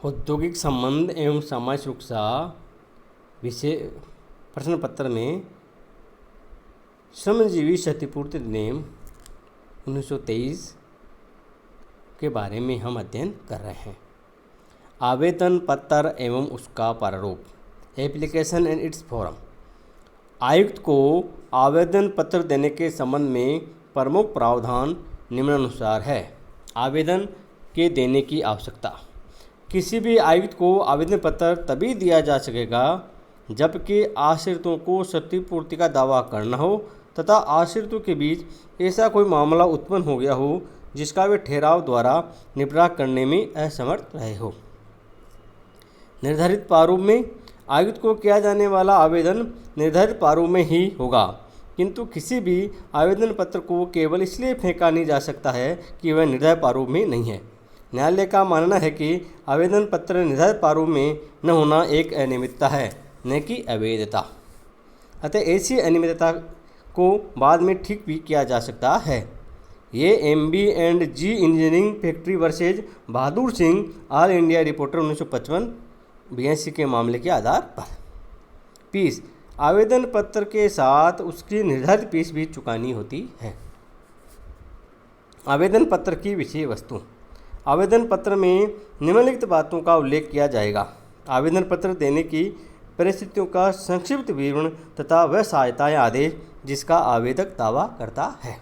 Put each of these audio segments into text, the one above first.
औद्योगिक संबंध एवं समाज सुरक्षा विषय प्रश्न पत्र में श्रमजीवी क्षतिपूर्ति अधिनियम 1923 के बारे में हम अध्ययन कर रहे हैं। आवेदन पत्र एवं उसका प्रारूप, एप्लीकेशन एंड इट्स फॉर्म। आयुक्त को आवेदन पत्र देने के संबंध में प्रमुख प्रावधान निम्नानुसार है। आवेदन के देने की आवश्यकता। किसी भी आयुक्त को आवेदन पत्र तभी दिया जा सकेगा जबकि आश्रितों को क्षतिपूर्ति का दावा करना हो तथा आश्रितों के बीच ऐसा कोई मामला उत्पन्न हो गया हो जिसका वे ठहराव द्वारा निपटारा करने में असमर्थ रहे हो। निर्धारित प्रारूप में आयुक्त को किया जाने वाला आवेदन निर्धारित प्रारूप में ही होगा, किंतु किसी भी आवेदन पत्र को केवल इसलिए फेंका नहीं जा सकता है कि वह निर्धारित प्रारूप में नहीं है। न्यायालय का मानना है कि आवेदन पत्र निर्धारित प्रारूप में न होना एक अनियमितता है, न कि अवैधता। अतः ऐसी अनियमितता को बाद में ठीक भी किया जा सकता है। ये MB&G engineering factory versus Bahadur Singh all India reporter 1955 82 के मामले के आधार पर। फीस। आवेदन पत्र के साथ उसकी निर्धारित फीस भी चुकानी होती है। आवेदन पत्र की विषय वस्तु। आवेदन पत्र में निम्नलिखित बातों का उल्लेख किया जाएगा। आवेदन पत्र देने की परिस्थितियों का संक्षिप्त विवरण तथा वह सहायता या आदेश जिसका आवेदक दावा करता है।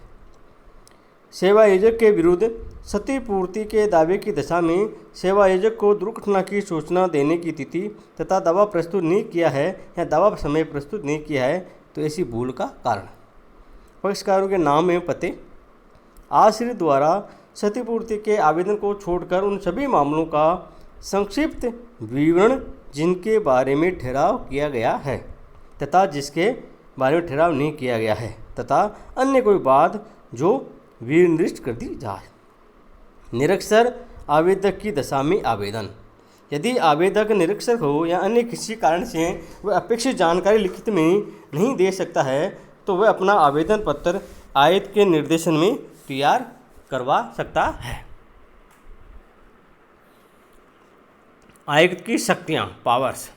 सेवा आयोजक के विरुद्ध क्षतिपूर्ति के दावे की दशा में सेवा आयोजक को दुर्घटना की सूचना देने की तिथि तथा दावा प्रस्तुत नहीं किया है या दावा समय प्रस्तुत नहीं किया है तो ऐसी भूल का कारण। पक्षकारों के नाम एवं पते। आश्रित द्वारा क्षतिपूर्ति के आवेदन को छोड़कर उन सभी मामलों का संक्षिप्त विवरण जिनके बारे में ठहराव किया गया है तथा जिसके बारे में ठहराव नहीं किया गया है तथा अन्य कोई बात जो निर्दिष्ट कर दी जाए। निरक्षर आवेदक की दशा में आवेदन। यदि आवेदक निरक्षर हो या अन्य किसी कारण से वह अपेक्षित जानकारी लिखित में नहीं दे सकता है तो वह अपना आवेदन पत्र आयुक्त के निर्देशन में तैयार करवा सकता है। आयुक्त की शक्तियाँ, पावर्स।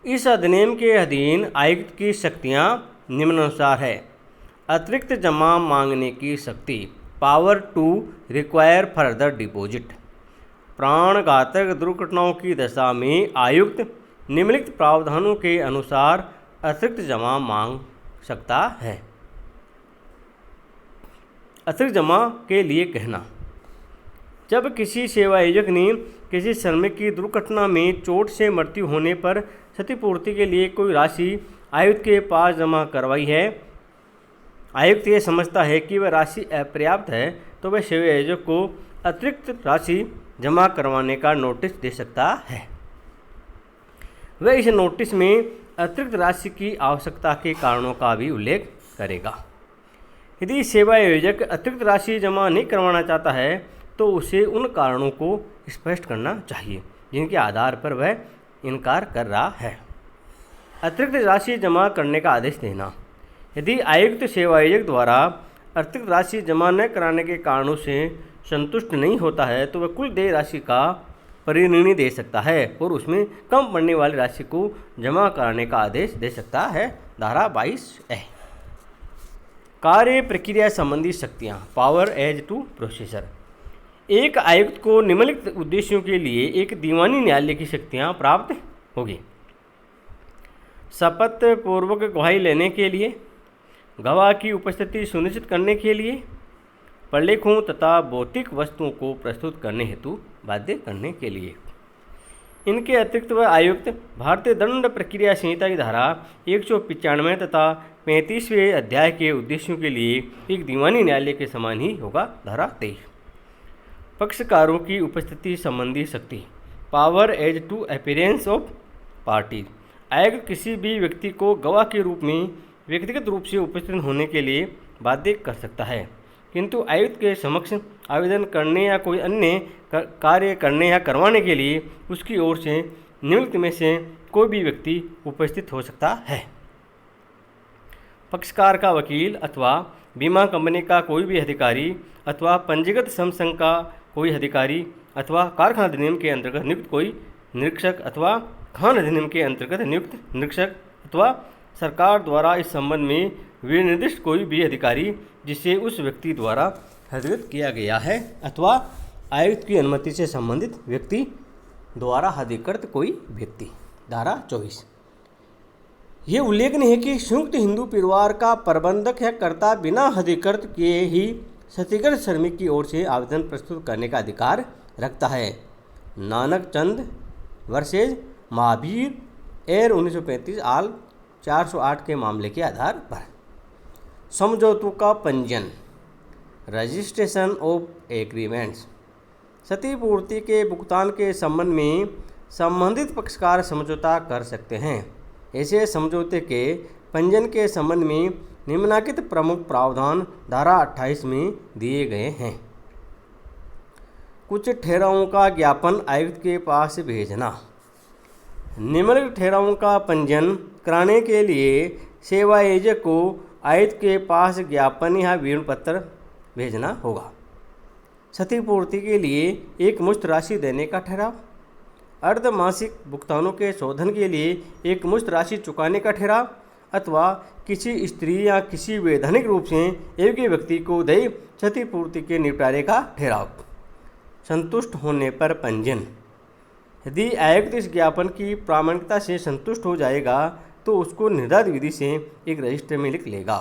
इस अधिनियम के अधीन आयुक्त की शक्तियाँ निम्नानुसार है। अतिरिक्त जमा मांगने की शक्ति, power to require further deposit. प्राणघातक दुर्घटनाओं की दशा में आयुक्त निम्नलिखित प्रावधानों के अनुसार अतिरिक्त जमा मांग सकता है। अतिरिक्त जमा के लिए कहना। जब किसी सेवा आयोजक ने किसी श्रमिक की दुर्घटना में चोट से मृत्यु होने पर क्षतिपूर्ति के लिए कोई राशि आयुक्त के पास जमा करवाई है, आयुक्त ये समझता है कि वह राशि अपर्याप्त है तो वह सेवा आयोजक को अतिरिक्त राशि जमा करवाने का नोटिस दे सकता है। वह इस नोटिस में अतिरिक्त राशि की आवश्यकता के कारणों का भी उल्लेख करेगा। यदि सेवा आयोजक अतिरिक्त राशि जमा नहीं करवाना चाहता है तो उसे उन कारणों को स्पष्ट करना चाहिए जिनके आधार पर वह इनकार कर रहा है। अतिरिक्त राशि जमा करने का आदेश देना। यदि आयुक्त सेवा आयोजक द्वारा अतिरिक्त राशि जमा न कराने के कारणों से संतुष्ट नहीं होता है तो वह कुल देय राशि का परिनिर्णय दे सकता है और उसमें कम पड़ने वाली राशि को जमा कराने का आदेश दे सकता है। धारा 22A। कार्य प्रक्रिया संबंधी शक्तियाँ, पावर एज टू प्रोसेसर। एक आयुक्त को निम्नलिखित उद्देश्यों के लिए एक दीवानी न्यायालय की शक्तियाँ प्राप्त होगी। शपथ पूर्वक गवाही लेने के लिए, गवाह की उपस्थिति सुनिश्चित करने के लिए, प्रलेखों तथा भौतिक वस्तुओं को प्रस्तुत करने हेतु बाध्य करने के लिए। इनके अतिरिक्त वह आयुक्त भारतीय दंड प्रक्रिया संहिता की धारा 195 तथा 35वें अध्याय के उद्देश्यों के लिए एक दीवानी न्यायालय के समान ही होगा। धारा 23। पक्षकारों की उपस्थिति संबंधी शक्ति, power as to appearance of party. आयुक्त किसी भी व्यक्ति को गवाह के रूप में व्यक्तिगत रूप से उपस्थित होने के लिए बाध्य कर सकता है, किंतु आयुक्त के समक्ष आवेदन करने या कोई अन्य कार्य करने या करवाने के लिए उसकी ओर से निम्नलिखित में से कोई भी व्यक्ति उपस्थित हो सकता है। पक्षकार का वकील अथवा बीमा कंपनी का कोई भी अधिकारी अथवा पंजीकृत समसंघ का कोई अधिकारी अथवा कारखाना अधिनियम के अंतर्गत नियुक्त कोई निरीक्षक अथवा खान अधिनियम के अंतर्गत नियुक्त निरीक्षक अथवा सरकार द्वारा इस संबंध में विनिर्दिष्ट कोई भी अधिकारी जिसे उस व्यक्ति द्वारा हस्तगत किया गया है अथवा आयुक्त की अनुमति से संबंधित व्यक्ति द्वारा अधिकृत कोई व्यक्ति। धारा 24। ये उल्लेखनीय है कि संयुक्त हिंदू परिवार का प्रबंधक या कर्ता बिना अधिकृत किए ही क्षतिग्रस्त श्रमिक की ओर से आवेदन प्रस्तुत करने का अधिकार रखता है। नानक चंद वर्सेज महावीर एयर 1935 आल 408 के मामले के आधार पर। समझौतों का पंजीयन, रजिस्ट्रेशन ऑफ एग्रीमेंट्स। क्षतिपूर्ति के भुगतान के संबंध में संबंधित पक्षकार समझौता कर सकते हैं। ऐसे समझौते के पंजीयन के संबंध में निम्नलिखित प्रमुख प्रावधान धारा 28 में दिए गए हैं। कुछ ठहरावों का ज्ञापन आयुक्त के पास भेजना। निम्नलिखित ठहरावों का पंजीयन कराने के लिए सेवा आयोजक को आयुक्त के पास ज्ञापन या विवरण पत्र भेजना होगा। क्षतिपूर्ति के लिए एक मुश्त राशि देने का ठहराव, अर्धमासिक भुगतानों के शोधन के लिए एक मुश्त राशि चुकाने का ठहराव अथवा किसी स्त्री या किसी वैधानिक रूप से योग्य व्यक्ति को देय क्षतिपूर्ति के निपटारे का ठहराव। संतुष्ट होने पर पंजीयन। यदि आयुक्त इस ज्ञापन की प्रामाणिकता से संतुष्ट हो जाएगा तो उसको निर्धारित विधि से एक रजिस्टर में लिख लेगा।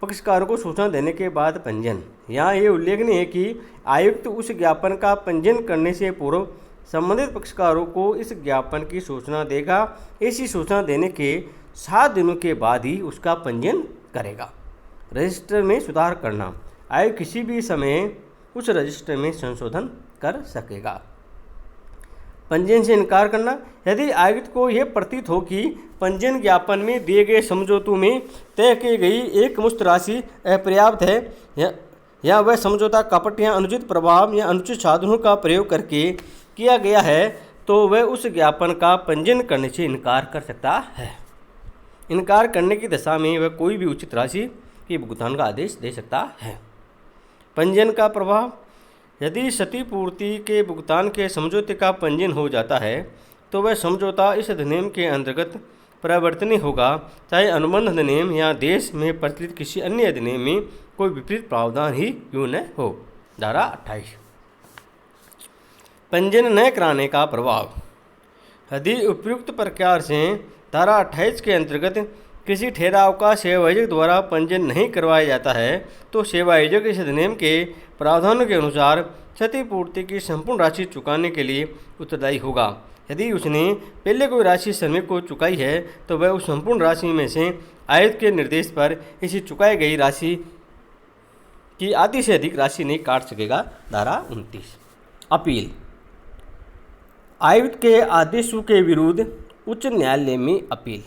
पक्षकारों को सूचना देने के बाद पंजीयन। यहाँ ये उल्लेखनीय है कि आयुक्त उस ज्ञापन का पंजीयन करने से पूर्व संबंधित पक्षकारों को इस ज्ञापन की सूचना देगा। ऐसी सूचना देने के 7 दिनों के बाद ही उसका पंजीयन करेगा। रजिस्टर में सुधार करना। आयुक्त किसी भी समय उस रजिस्टर में संशोधन कर सकेगा। पंजीयन से इनकार करना। यदि आयुक्त को यह प्रतीत हो कि पंजीयन ज्ञापन में दिए गए समझौतों में तय की गई एक मुश्त राशि अपर्याप्त है या वह समझौता कपट या अनुचित प्रभाव या अनुचित साधनों का प्रयोग करके किया गया है तो वह उस ज्ञापन का पंजीयन करने से इनकार कर सकता है। इनकार करने की दशा में वह कोई भी उचित राशि के भुगतान का आदेश दे सकता है। पंजीयन का प्रभाव। यदि क्षतिपूर्ति के भुगतान के समझौते का पंजीयन हो जाता है तो वह समझौता इस अधिनियम के अंतर्गत परिवर्तनीय होगा, चाहे अनुबंध अधिनियम या देश में प्रचलित किसी अन्य अधिनियम में कोई विपरीत प्रावधान ही क्यों न हो। धारा 28। पंजीयन न कराने का प्रभाव। यदि उपयुक्त प्रकार से धारा 28 के अंतर्गत किसी ठहराव का सेवा आयोजक द्वारा पंजीयन नहीं करवाया जाता है तो सेवा आयोजक इस अधिनियम के प्रावधानों के अनुसार क्षतिपूर्ति की संपूर्ण राशि चुकाने के लिए उत्तरदायी होगा। यदि उसने पहले कोई राशि श्रमिक को चुकाई है तो वह उस संपूर्ण राशि में से आयुक्त के निर्देश पर इसी चुकाई गई राशि की आधी से अधिक राशि नहीं काट सकेगा। धारा 29। अपील। आयुक्त के आदेशों के विरुद्ध उच्च न्यायालय में अपील।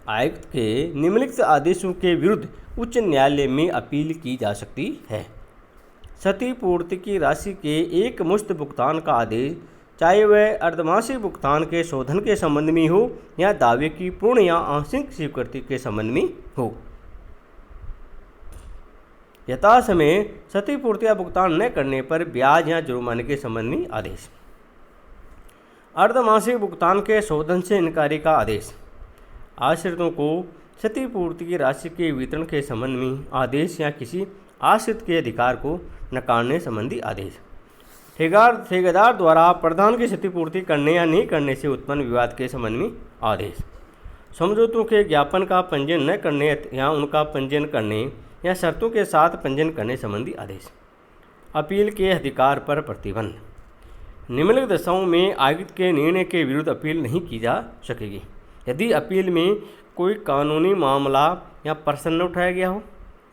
आयुक्त के निम्नलिखित आदेशों के विरुद्ध उच्च न्यायालय में अपील की जा सकती है। क्षतिपूर्ति की राशि के एक मुश्त भुगतान का आदेश, चाहे वह अर्धमासिक भुगतान के शोधन के संबंध में हो या दावे की पूर्ण या आंशिक स्वीकृति के संबंध में हो। यथासमय क्षतिपूर्ति का भुगतान न करने पर ब्याज या जुर्माने के संबंध में आदेश। अर्धमासिक भुगतान के शोधन से इनकारी का आदेश। आश्रितों को क्षतिपूर्ति की राशि के वितरण के संबंध में आदेश या किसी आश्रित के अधिकार को नकारने संबंधी आदेश। ठेकेदार द्वारा प्रधान की क्षतिपूर्ति करने या नहीं करने से उत्पन्न विवाद के संबंध में आदेश। समझौतों के ज्ञापन का पंजीयन न करने या उनका पंजीयन करने या शर्तों के साथ पंजीयन करने संबंधी आदेश। अपील के अधिकार पर प्रतिबंध। निम्नलिखित दशाओं में आयुक्त के निर्णय के विरुद्ध अपील नहीं की जा सकेगी। यदि अपील में कोई कानूनी मामला या प्रश्न न उठाया गया हो,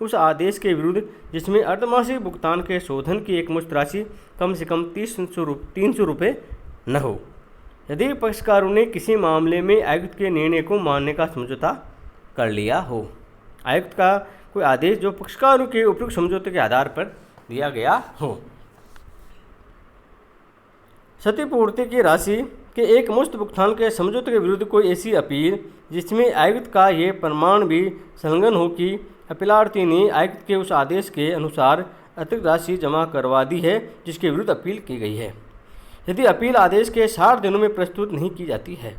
उस आदेश के विरुद्ध जिसमें अर्धमासिक भुगतान के शोधन की एक मुश्त राशि कम से कम 300 रुपये न हो। यदि पक्षकारों ने किसी मामले में आयुक्त के निर्णय को मानने का समझौता कर लिया हो। आयुक्त का कोई आदेश जो पक्षकारों के उपयुक्त समझौते के आधार पर दिया गया हो। क्षतिपूर्ति की राशि के एक मुश्त भुगतान के समझौते के विरुद्ध कोई ऐसी अपील जिसमें आयुक्त का ये प्रमाण भी संलग्न हो कि अपीलार्थी ने आयुक्त के उस आदेश के अनुसार अतिरिक्त राशि जमा करवा दी है जिसके विरुद्ध अपील की गई है, यदि अपील आदेश के 60 दिनों में प्रस्तुत नहीं की जाती है।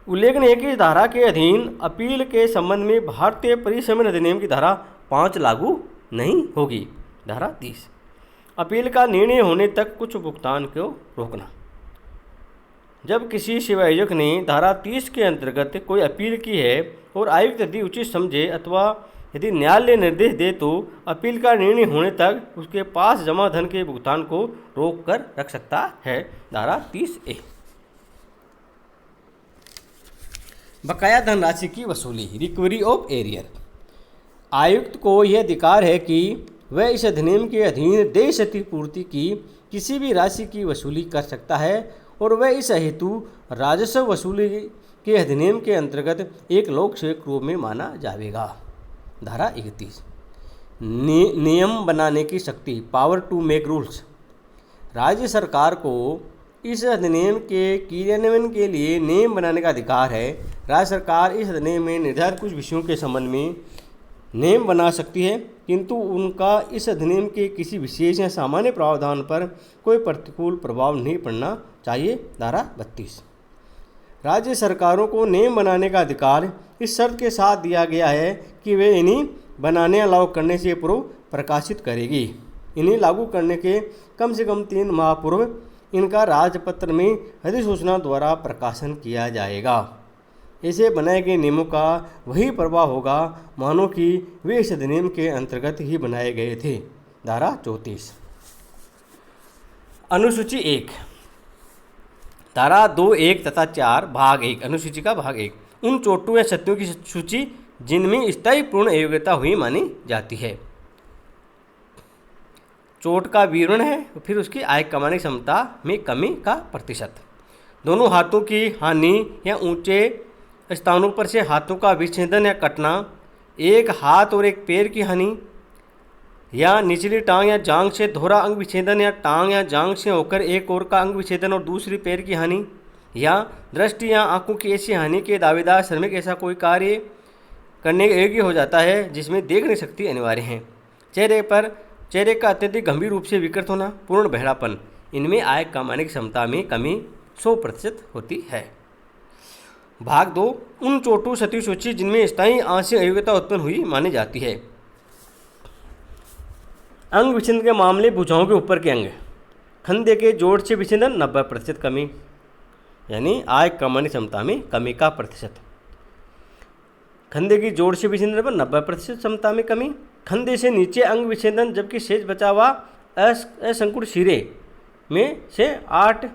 उल्लेखनीय है कि इस धारा के अधीन अपील के संबंध में भारतीय परिसमन अधिनियम की धारा 5 लागू नहीं होगी। धारा 30, अपील का निर्णय होने तक कुछ भुगतान को रोकना। जब किसी सेवा आयोजक ने धारा 30 के अंतर्गत कोई अपील की है और आयुक्त यदि उचित समझे अथवा यदि न्यायालय निर्देश दे तो अपील का निर्णय होने तक उसके पास जमा धन के भुगतान को रोक कर रख सकता है। धारा 30A, बकाया धनराशि की वसूली, रिकवरी ऑफ एरियर। आयुक्त को यह अधिकार है कि वह इस अधिनियम के अधीन देय क्षतिपूर्ति की किसी भी राशि की वसूली कर सकता है और वह इस हेतु राजस्व वसूली के अधिनियम के अंतर्गत एक लोक सेवक रूप में माना जाएगा। धारा 31, नियम बनाने की शक्ति, पावर टू मेक रूल्स। राज्य सरकार को इस अधिनियम के क्रियान्वयन के लिए नियम बनाने का अधिकार है। राज्य सरकार इस अधिनियम में निर्धारित कुछ विषयों के संबंध में नियम बना सकती है, किंतु उनका इस अधिनियम के किसी विशेष या सामान्य प्रावधान पर कोई प्रतिकूल प्रभाव नहीं पड़ना चाहिए। धारा 32, राज्य सरकारों को नियम बनाने का अधिकार इस शर्त के साथ दिया गया है कि वे इन्हीं बनाने या लागू करने से पूर्व प्रकाशित करेगी। इन्हें लागू करने के कम से कम 3 माह पूर्व इनका राजपत्र में अधिसूचना द्वारा प्रकाशन किया जाएगा। ऐसे बनाए गए नियमों का वही प्रभाव होगा मानो कि वे इस अधिनियम के अंतर्गत ही बनाए गए थे। धारा 34, अनुसूची 1, धारा 2, 1 तथा 4 भाग 1, अनुसूची का भाग 1, उन चोटों या क्षतियों की सूची जिनमें स्थायी पूर्ण अयोग्यता हुई मानी जाती है। चोट का विवरण है, फिर उसकी आय कमाने की क्षमता में कमी का प्रतिशत, दोनों हाथों की हानि या ऊंचे स्थानों पर से हाथों का विच्छेदन या कटना, एक हाथ और एक पैर की हानि, या निचली टांग या जांघ से दोहरा अंग विच्छेदन या टांग या जांघ से होकर एक और का अंग विच्छेदन और दूसरी पैर की हानि, या दृष्टि या आंखों की ऐसी हानि के दावेदार श्रमिक ऐसा कोई कार्य करने के योग्य हो जाता है जिसमें देखने शक्ति अनिवार्य है। चेहरे का अत्यधिक गंभीर रूप से विकृत होना, पूर्ण बहरापन, इनमें आय कमाने की क्षमता में कमी 100% होती है। भाग 2, उन चोटों क्षतियों सूची जिनमें स्थायी आंशिक अयोग्यता उत्पन्न हुई मानी जाती है। अंग विच्छेदन के मामले, भुजाओं के ऊपर के अंग, खंधे के जोड़ से विच्छेदन 90% कमी, यानी आय कमाने की क्षमता में कमी का प्रतिशत। खंधे की जोड़ से विच्छेदन पर 90% क्षमता में कमी, खंधे से नीचे अंग विच्छेदन जबकि शेष बचा हुआ असंकुल सिरे में से 8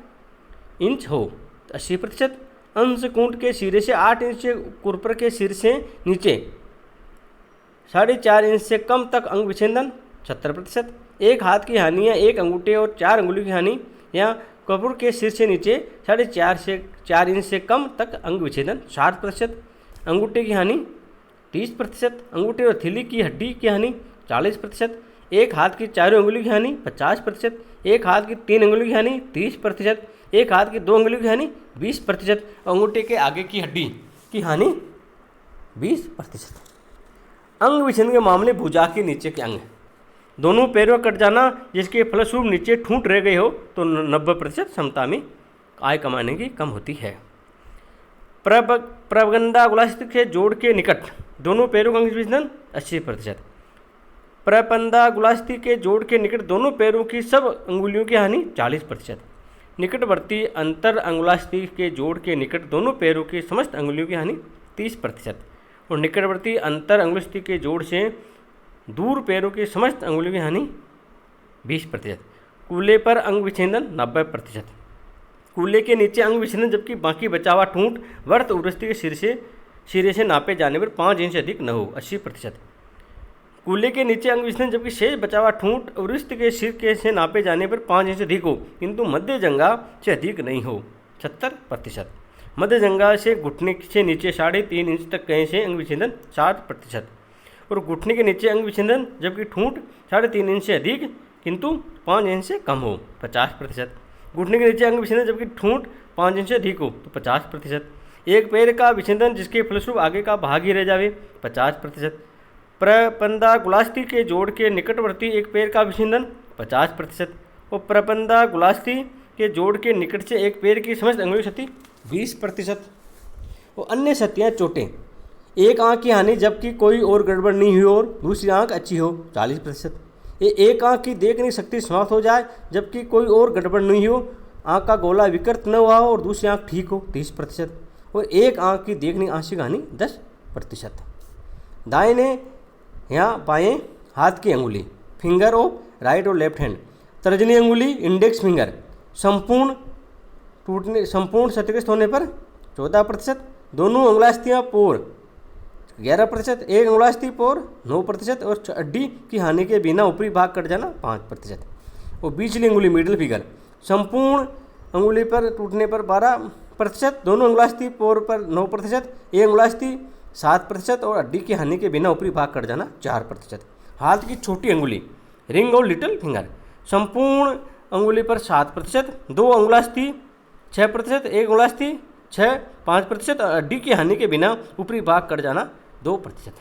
इंच हो 80%, अंशकूट के सिरे से 8 इंच से कुरपर के सिर से नीचे 4.5 इंच से कम तक अंग विच्छेदन 70%, एक हाथ की हानि या एक अंगूठे और 4 अंगुलियों की हानि या कपूर के सिर से नीचे 4.5 से 4 इंच से कम तक अंग विच्छेदन 60%, अंगूठे की हानि 30%, अंगूठे और थैली की हड्डी की हानि 40%, एक हाथ की 4 अंगुलियों की हानि 50%, एक हाथ की 3 अंगुलियों की हानि 30%, एक हाथ की 2 अंगुलियों की हानि 20%, अंगूठे के आगे की हड्डी की हानि 20%। अंग विच्छेदन के मामले, भुजा के नीचे के अंग, दोनों पैरों कट जाना जिसके फलस्वरूप नीचे ठूंठ रह गए हो तो 90% क्षमता में आय कमाने की कम होती है। प्रबंधा गुलास्थिक से जोड़ के निकट दोनों पैरों का अंग विच्छेदन 80%, प्रपंदा गुलास्थिक के जोड़ के निकट दोनों पैरों की सब अंगुलियों की हानि 40%, निकटवर्ती अंतर अंगुलास्थिक के जोड़ के निकट दोनों पैरों की समस्त अंगुलियों की हानि 30% और निकटवर्ती अंतर अंगुलास्थिक के जोड़ से दूर पैरों की समस्त अंगुलियों की हानि 20%, कूल्हे पर अंग विच्छेदन 90%, कूल्हे के नीचे अंग विच्छेदन जबकि बाकी बचा हुआ ठूंठ वर्त उर्वस्ती के सिरे से नापे जाने पर 5 इंच से अधिक न हो 80%, कूल्हे के नीचे अंग विच्छेदन जबकि शेष बचा हुआ ठूंठ उर्वस्त के सिर से नापे जाने पर 5 इंच से अधिक हो किंतु मध्य जंघा से अधिक नहीं हो 70%, मध्य जंघा से घुटने से नीचे 3.5 इंच तक कहीं से अंग विच्छेदन 60% और घुटने के नीचे अंग विच्छेदन जबकि ठूंठ 3.5 इंच से अधिक किंतु 5 इंच से कम हो 50%, घुटने के नीचे अंग विच्छेदन जबकि ठूंठ 5 इंच से अधिक हो तो 50%, एक पैर का विच्छेदन जिसके फलस्वरूप आगे का भाग ही रह जावे 50%, प्रपंदागुलास्थि के जोड़ के निकटवर्ती एक पैर का विछिन्दन 50% और प्रपंदागुलास्थि के जोड़ के निकट से एक पैर की समस्त अंगुली क्षति 20%। और अन्य क्षतियाँ चोटें, एक आंख की हानि जबकि कोई और गड़बड़ नहीं हुई और दूसरी आंख अच्छी हो 40%। एक आंख की देखने शक्ति समाप्त हो जाए जबकि कोई और गड़बड़ नहीं हो, आंख का गोला विकृत न हुआ हो और दूसरी आंख ठीक हो 30%। और एक आंख की देखने आंशिक हानि 10%। दाहिने या बाएं हाथ की अंगुली, फिंगर ऑफ राइट और लेफ्ट हैंड, तर्जनी अंगुली इंडेक्स फिंगर संपूर्ण क्षतिग्रस्त होने पर 14%, दोनों अंगुलास्थियाँ पोर 11%, एक अंगुलास्थि पोर 9% और हड्डी की हानि के बिना ऊपरी भाग कट जाना 5%। और बीचली अंगुली मिडिल फिंगर संपूर्ण अंगुली पर टूटने पर 12%, दोनों अंगुलास्थि पोर पर 9%, एक अंगुलास्थि 7% और हड्डी की हानि के बिना ऊपरी भाग कट जाना 4%। हाथ की छोटी अंगुली रिंग और लिटिल फिंगर संपूर्ण अंगुली पर 7%, दो अंगुलास्थि 6%, एक अंगुलास्थि 5% और हड्डी की हानि के बिना ऊपरी भाग कट जाना 2%।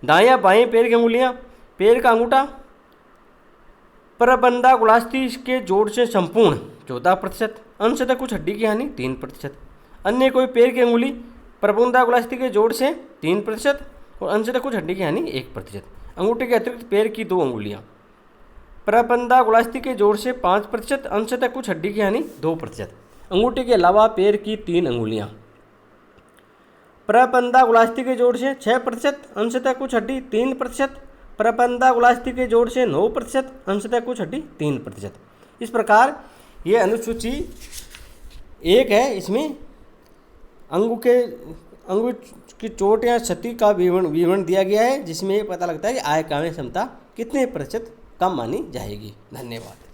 दायां बाएं पैर की अंगुलियां, पैर का अंगूठा प्रबंधागुलास्थि के जोड़ से संपूर्ण 14%, अंशतः कुछ हड्डी की हानि 3%। अन्य कोई पैर की अंगुली प्रबंधागुलास्थि के जोड़ से 3% और अंशतः कुछ हड्डी की हानि 1%। अंगूठे के अतिरिक्त पैर की दो अंगुलियां प्रबंधागुलास्थि के जोड़ से 5%, अंशतः कुछ हड्डी की हानि 2%। अंगूठे के अलावा पैर की 3 अंगुलियां प्रबंधागुलास्थि के जोड़ से 6%, अंशतः कुछ हड्डी 3%, प्रबंधागुलास्थि के जोड़ से 9%, अंशतः कुछ हड्डी 3%। इस प्रकार ये अनुसूची 1 है। इसमें अंगु की चोट या क्षति का विवरण दिया गया है, जिसमें ये पता लगता है कि आय कार्य क्षमता कितने प्रतिशत कम मानी जाएगी। धन्यवाद।